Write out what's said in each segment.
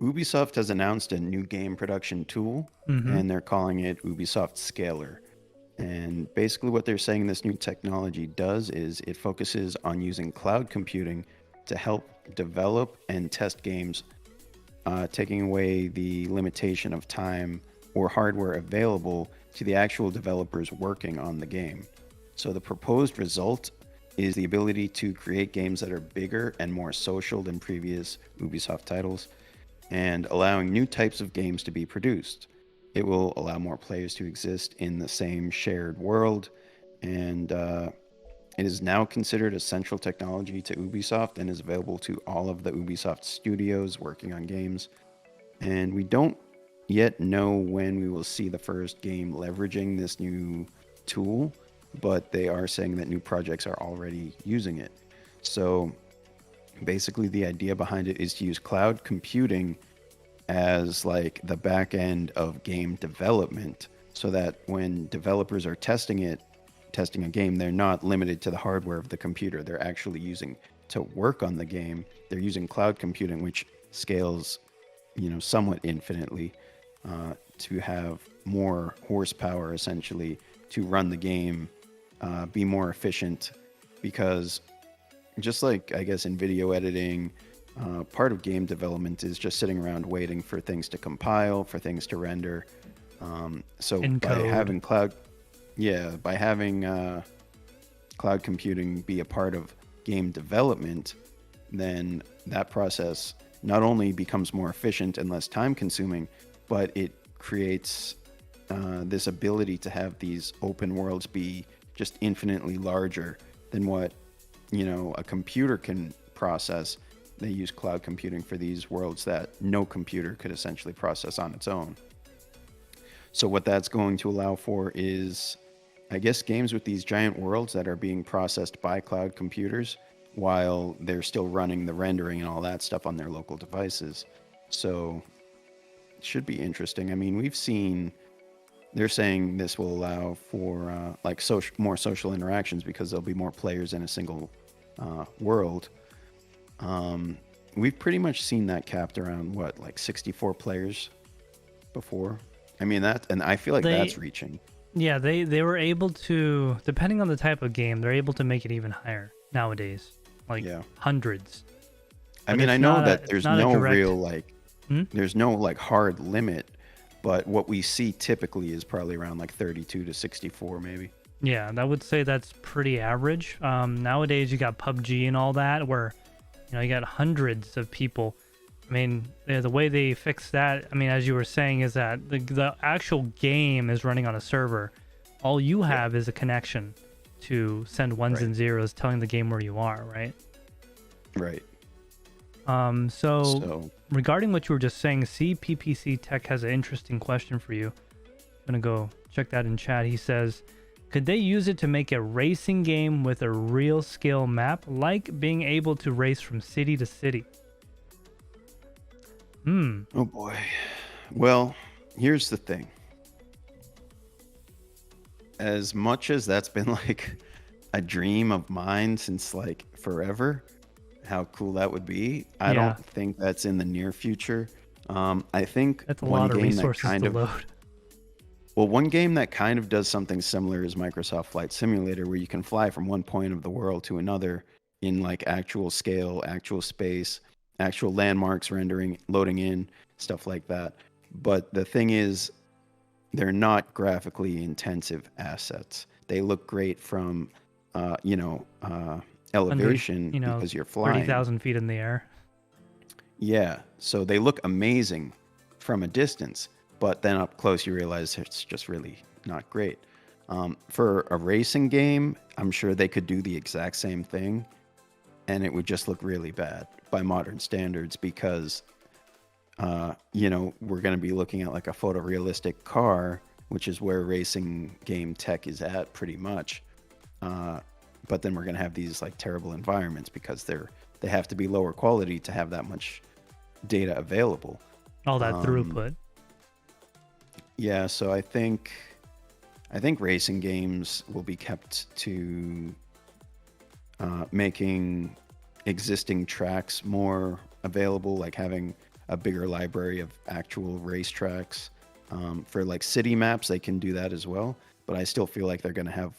Ubisoft has announced a new game production tool, Mm-hmm. and they're calling it Ubisoft Scalar. And basically, what they're saying this new technology does is it focuses on using cloud computing to help develop and test games, taking away the limitation of time or hardware available to the actual developers working on the game. So, the proposed result is the ability to create games that are bigger and more social than previous Ubisoft titles, and allowing new types of games to be produced. It will allow more players to exist in the same shared world, and it is now considered essential technology to Ubisoft and is available to all of the Ubisoft studios working on games. And we don't yet know when we will see the first game leveraging this new tool, but they are saying that new projects are already using it. So basically, the idea behind it is to use cloud computing as like the back end of game development so that when developers are testing a game, they're not limited to the hardware of the computer. They're actually using to work on the game. They're using cloud computing, which scales, somewhat infinitely, to have more horsepower essentially to run the game, be more efficient. Because just like I guess in video editing, part of game development is just sitting around waiting for things to compile, for things to render. So by Encode. having by having cloud computing be a part of game development, then that process not only becomes more efficient and less time consuming, but it creates this ability to have these open worlds be just infinitely larger than what a computer can process. They use cloud computing for these worlds that no computer could essentially process on its own. So what that's going to allow for is, I guess, games with these giant worlds that are being processed by cloud computers while they're still running the rendering and all that stuff on their local devices. So it should be interesting. I mean, we've seen they're saying this will allow for like more social interactions because there'll be more players in a single world. We've pretty much seen that capped around what, like 64 players before. I mean and I feel like They, that's reaching. yeah, they were able to, depending on the type of game, they're able to make it even higher nowadays, like Yeah. hundreds. I But mean, I know that it's not a direct. Hmm? there's no like hard limit, but what we see typically is probably around like 32 to 64 maybe. Yeah, I would say that's pretty average. Nowadays you got PUBG and all that, where you got hundreds of people. I mean, the way they fix that, I mean, as you were saying, is that the actual game is running on a server. All you Yeah. have is a connection to send ones Right. and zeros, telling the game where you are, right? Right. So So, regarding what you were just saying, CPPC Tech has an interesting question for you. I'm gonna go check that in chat. He says, could they use it to make a racing game with a real scale map, like being able to race from city to city? oh boy. Well, here's the thing. As much as that's been like a dream of mine since like forever, how cool that would be. I Yeah, don't think that's in the near future. I think that's a lot of resources to load. one game that kind of does something similar is Microsoft Flight Simulator, where you can fly from one point of the world to another in like actual scale, actual space, actual landmarks rendering, loading in, stuff like that. But the thing is, they're not graphically intensive assets. They look great from, uh, you know, uh, Hundred, elevation because you're thirty flying. thousand feet in the air. Yeah, so they look amazing from a distance, but then up close you realize it's just really not great. For a racing game, I'm sure they could do the exact same thing, and it would just look really bad by modern standards because, we're going to be looking at like a photorealistic car, which is where racing game tech is at pretty much. Uh, but then we're going to have these like terrible environments because they have to be lower quality to have that much data available. All that Um, throughput. yeah, so I think racing games will be kept to making existing tracks more available, like having a bigger library of actual racetracks. For like city maps, they can do that as well, but I still feel like they're going to have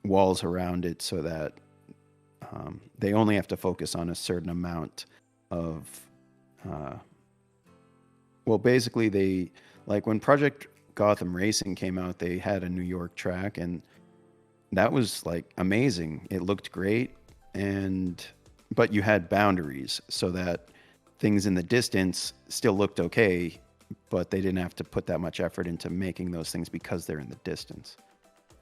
walls around it so that they only have to focus on a certain amount of. Well, basically, they like when Project Gotham Racing came out, they had a New York track, and that was like amazing. It looked great, and but you had boundaries so that things in the distance still looked okay, but they didn't have to put that much effort into making those things because they're in the distance.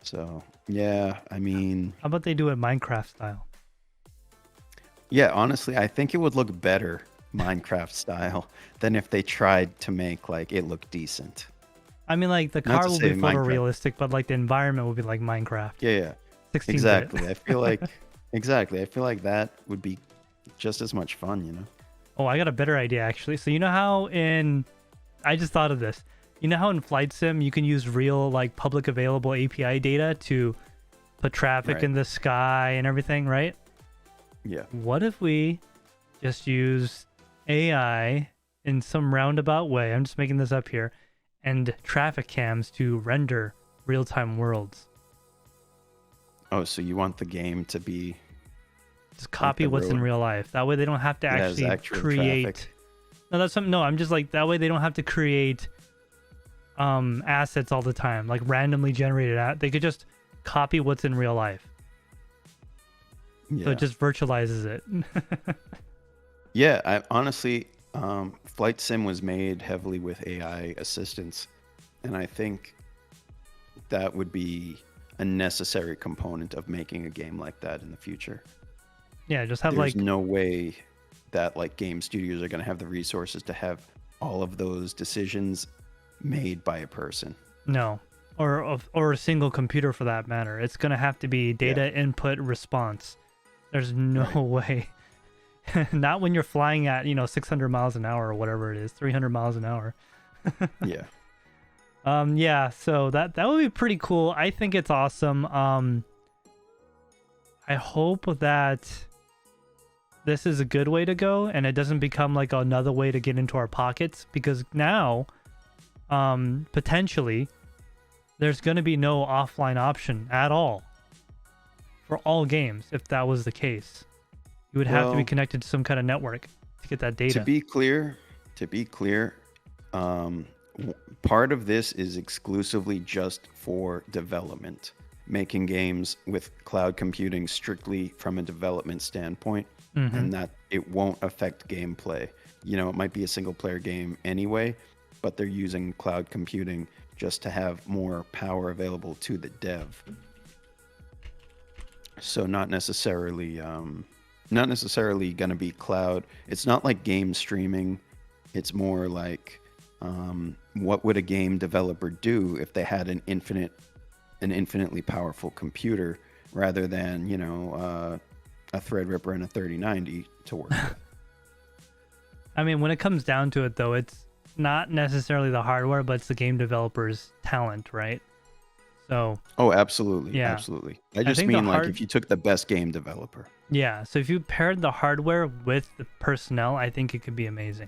So yeah, I mean, How about they do it Minecraft style? yeah, honestly, I think it would look better Minecraft style than if they tried to make like it look decent. I mean, like the Not car to will say be Minecraft. photorealistic, but like the environment will be like Minecraft, Yeah, yeah, 16-bit. exactly. I feel like exactly. I feel like that would be just as much fun, you know? Oh, I got a better idea actually. So you know how I just thought of this. You know how in Flight Sim you can use real like public available API data to put traffic Right. in the sky and everything, right? Yeah. What if we just use AI in some roundabout way? I'm just making this up here, and traffic cams to render real-time worlds. Oh, so you want the game to be Just copy the what's in road real life. That way they don't have to that has actually actual create. traffic? No, that's something. No, I'm just like that way they don't have to create assets all the time, like randomly generated they could just copy what's in real life. Yeah. So it just virtualizes it. Yeah, I honestly, Flight Sim was made heavily with AI assistance, and I think that would be a necessary component of making a game like that in the future. Yeah, just have There's like no way that like game studios are going to have the resources to have all of those decisions made by a person. no, or a single computer for that matter. It's gonna have to be data input response. There's no Right. way. Not when you're flying at 600 miles an hour or whatever it is, 300 miles an hour. Yeah. Yeah, so that would be pretty cool. I think it's awesome. I hope that this is a good way to go and it doesn't become like another way to get into our pockets, because now potentially there's going to be no offline option at all for all games. If that was the case, you would have to be Well, connected to some kind of network to get that data. to be clear, part of this is exclusively just for development, making games with cloud computing strictly from a development standpoint, and that it won't affect gameplay. You know, it might be a single player game anyway, but they're using cloud computing just to have more power available to the dev. So not necessarily going to be cloud. It's not like game streaming. It's more like what would a game developer do if they had an infinitely powerful computer rather than a Threadripper and a 3090 to work with. I mean, when it comes down to it, though, it's not necessarily the hardware, but it's the game developer's talent, right? So Oh, absolutely, yeah, absolutely. I just think the mean like hard- if you took the best game developer. yeah. So if you paired the hardware with the personnel, I think it could be amazing.